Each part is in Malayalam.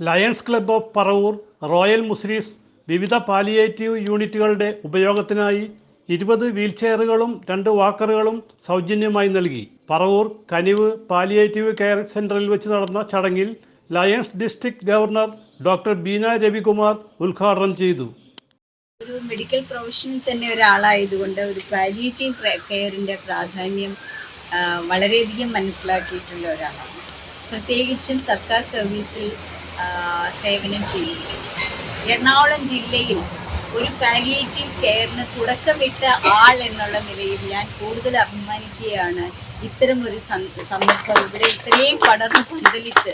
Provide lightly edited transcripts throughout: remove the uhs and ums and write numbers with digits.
Lions club of Paravur, royal Muslims വിവിധ പാലിയേറ്റീവ് യൂണിറ്റുകളുടെ ഉപയോഗത്തിനായി 20 വീൽചെയറുകളും 2 വാക്കറുകളും സൗജന്യമായി നൽകി. പറവൂർ കനിവ് പാലിയേറ്റീവ് കെയർ സെന്ററിൽ വെച്ച് നടന്ന ചടങ്ങിൽ lions district governor doctor Beena Ravikumar ഉദ്ഘാടനം ചെയ്തു. ഒരു മെഡിക്കൽ പ്രൊഫഷനിൽ തന്നെ ഒരാളായതുകൊണ്ട് ഒരു പാലിയേറ്റീവ് കെയറിൻ്റെ പ്രാധാന്യം വളരെയധികം മനസ്സിലാക്കിയിട്ടുള്ള ഒരാളാണ്. പ്രത്യേകിച്ചും സർക്കാർ സർവീസിൽ സേവനം ചെയ്യുന്നു. എറണാകുളം ജില്ലയിൽ ഒരു പാലിയേറ്റീവ് കെയറിന് തുടക്കമിട്ട ആൾ എന്നുള്ള നിലയിൽ ഞാൻ കൂടുതൽ അഭിമാനിക്കുകയാണ്. ഇത്തരമൊരു സന്ദർഭം ഇവിടെ ഇത്രയും പടർന്ന് പന്തലിച്ച്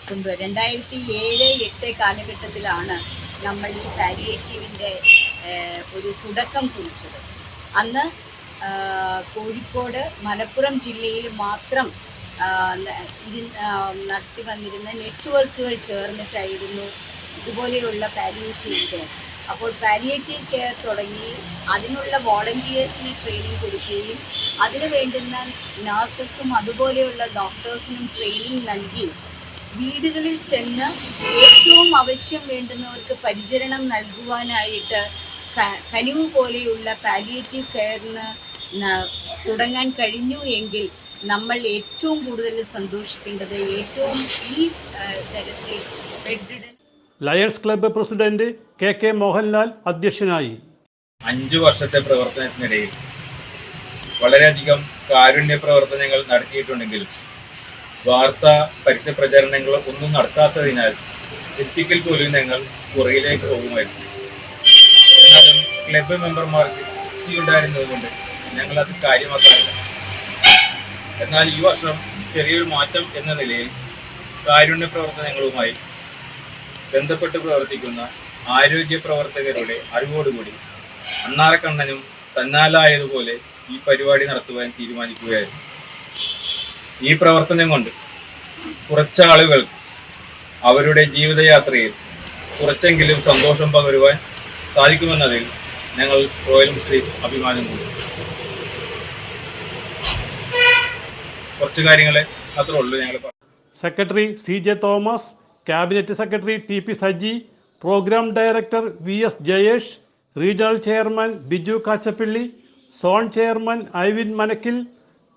കൊണ്ടുവരും. 2007-2008 കാലഘട്ടത്തിലാണ് നമ്മൾ ഈ പാലിയേറ്റീവിൻ്റെ ഒരു തുടക്കം കുറിച്ചത്. അന്ന് കോഴിക്കോട്, മലപ്പുറം ജില്ലയിൽ മാത്രം നടത്തി വന്നിരുന്ന നെറ്റ്വർക്കുകൾ ചേർന്നിട്ടായിരുന്നു ഇതുപോലെയുള്ള പാലിയേറ്റീവ് കെയർ. അപ്പോൾ പാലിയേറ്റീവ് കെയർ തുടങ്ങി അതിനുള്ള വോളണ്ടിയേഴ്സിന് ട്രെയിനിങ് കൊടുക്കുകയും അതിനു വേണ്ടുന്ന നഴ്സസും അതുപോലെയുള്ള ഡോക്ടേഴ്സിനും ട്രെയിനിങ് നൽകി വീടുകളിൽ ചെന്ന് ഏറ്റവും ആവശ്യം വേണ്ടുന്നവർക്ക് പരിചരണം നൽകുവാനായിട്ട് കനിവ് പോലെയുള്ള പാലിയേറ്റീവ് കെയറിന് തുടങ്ങാൻ കഴിഞ്ഞു എങ്കിൽ നമ്മൾ ഏറ്റവും കൂടുതൽ സന്തോഷിക്കേണ്ടത് ഏറ്റവും ഈ തരത്തിൽ bedridden. Lions club president K Mohanlal അധ്യക്ഷനായി. 5 വർഷത്തെ പ്രവർത്തനത്തിനിടയിൽ വളരെയധികം കാരുണ്യ പ്രവർത്തനങ്ങൾ നടത്തിയിട്ടുണ്ടെങ്കിലും വാർത്താ പരസ്യ പ്രചരണങ്ങൾ ഒന്നും നടത്താത്തതിനാൽ ഡിസ്ട്രിക്റ്റിൽ പോലും ഞങ്ങൾ പുറകിലേക്ക് പോകുമായിരുന്നു. എന്നാലും ക്ലബ്ബ് മെമ്പർമാർക്ക് ഉണ്ടായിരുന്നതുകൊണ്ട് ഞങ്ങളത് കാര്യമാക്കാറില്ല. എന്നാൽ ഈ വർഷം ചെറിയൊരു മാറ്റം എന്ന നിലയിൽ കാരുണ്യ പ്രവർത്തനങ്ങളുമായി ബന്ധപ്പെട്ട് പ്രവർത്തിക്കുന്ന ആരോഗ്യ പ്രവർത്തകരുടെ അറിവോടുകൂടി അണ്ണാറക്കണ്ണനും തന്നാലായതുപോലെ ഈ പരിപാടി നടത്തുവാൻ തീരുമാനിക്കുകയായിരുന്നു. ഈ പ്രവർത്തനം കൊണ്ട് കുറച്ചാളുകൾ അവരുടെ ജീവിതയാത്രയിൽ കുറച്ചെങ്കിലും സന്തോഷം പകരുവാൻ സാധിക്കുമെന്നതിൽ ഞങ്ങൾ റോയൽ മുസ്ലിംസ് അഭിമാനം കൊണ്ടു. കുറച്ച് കാര്യങ്ങളെ മാത്രമേ ഉള്ളൂ ഞങ്ങൾ. Secretary CJ Thomas, cabinet secretary TP Saji, program director VS Jayesh, regional chairman Biju Kachappilly, zone chairman Ivin Manakkil,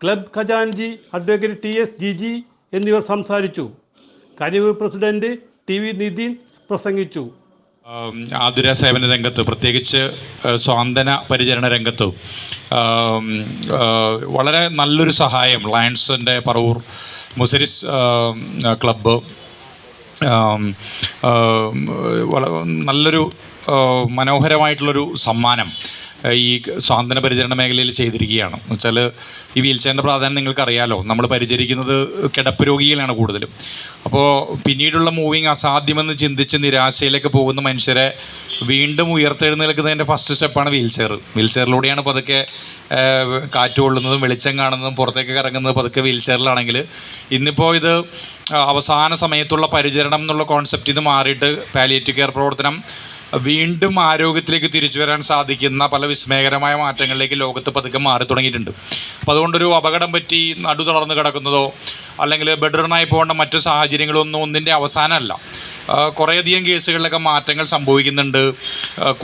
club ഖജാൻജി അഡ്വക്കേറ്റ് TS ജിജി എന്നിവർ സംസാരിച്ചു. കനിവ് പ്രസിഡന്റ് TV നിതിൻ പ്രസംഗിച്ചു. ആതുര സേവന രംഗത്ത്, പ്രത്യേകിച്ച് സ്വാന്തന പരിചരണ രംഗത്ത് വളരെ നല്ലൊരു സഹായം ലയൺസിൻ്റെ പറവൂർ മുസരിസ് ക്ലബ്ബ് നല്ലൊരു മനോഹരമായിട്ടുള്ളൊരു സമ്മാനം ഈ സ്വാന്തന പരിചരണ മേഖലയിൽ ചെയ്തിരിക്കുകയാണ്. എന്ന് വെച്ചാൽ ഈ വീൽചെയറിൻ്റെ പ്രാധാന്യം നിങ്ങൾക്കറിയാലോ. നമ്മൾ പരിചരിക്കുന്നത് കിടപ്പ് രോഗികളാണ് കൂടുതലും. അപ്പോൾ പിന്നീടുള്ള മൂവിങ് അസാധ്യമെന്ന് ചിന്തിച്ച് നിരാശയിലേക്ക് പോകുന്ന മനുഷ്യരെ വീണ്ടും ഉയർത്തെഴുന്നേൽക്കുന്നതിൻ്റെ ഫസ്റ്റ് സ്റ്റെപ്പാണ് വീൽചെയർ. വീൽചെയറിലൂടെയാണ് പതുക്കെ കാറ്റ് കൊള്ളുന്നതും വെളിച്ചം കാണുന്നതും പുറത്തേക്ക് ഇറങ്ങുന്നത് പതുക്കെ വീൽചെയറിലാണെങ്കിൽ. ഇന്നിപ്പോൾ ഇത് അവസാന സമയത്തുള്ള പരിചരണം എന്നുള്ള കോൺസെപ്റ്റിൽ നിന്ന് മാറിയിട്ട് പാലിയേറ്റീവ് കെയർ പ്രവർത്തനം വീണ്ടും ആരോഗ്യത്തിലേക്ക് തിരിച്ചു വരാൻ സാധിക്കുന്ന പല വിസ്മയകരമായ മാറ്റങ്ങളിലേക്ക് ലോകത്ത് പതുക്കെ മാറി തുടങ്ങിയിട്ടുണ്ട്. അപ്പോൾ അതുകൊണ്ടൊരു അപകടം പറ്റി നടു തളർന്ന് കിടക്കുന്നതോ അല്ലെങ്കിൽ ബെഡ്റിഡനായി പോകേണ്ട മറ്റു സാഹചര്യങ്ങളൊന്നും ഒന്നിൻ്റെ അവസാനമല്ല. കുറേയധികം കേസുകളിലൊക്കെ മാറ്റങ്ങൾ സംഭവിക്കുന്നുണ്ട്.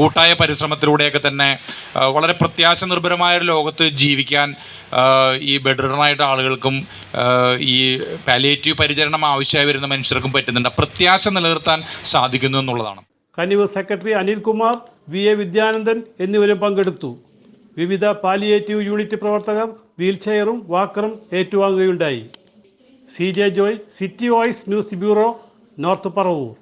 കൂട്ടായ പരിശ്രമത്തിലൂടെയൊക്കെ തന്നെ വളരെ പ്രത്യാശ നിർഭരമായൊരു ലോകത്ത് ജീവിക്കാൻ ഈ ബെഡ്റിഡനായിട്ട് ആളുകൾക്കും ഈ പാലിയേറ്റീവ് പരിചരണം ആവശ്യമായി വരുന്ന മനുഷ്യർക്കും പറ്റുന്നുണ്ട്. പ്രത്യാശ നിലനിർത്താൻ സാധിക്കുന്നു എന്നുള്ളതാണ്. കനിവ് സെക്രട്ടറി അനിൽകുമാർ, VA വിദ്യാനന്ദൻ എന്നിവരും പങ്കെടുത്തു. വിവിധ പാലിയേറ്റീവ് യൂണിറ്റ് പ്രവർത്തകർ വീൽചെയറും വാക്കറും ഏറ്റുവാങ്ങുകയുണ്ടായി. CJ Joy, city voice news bureau, north Paravur.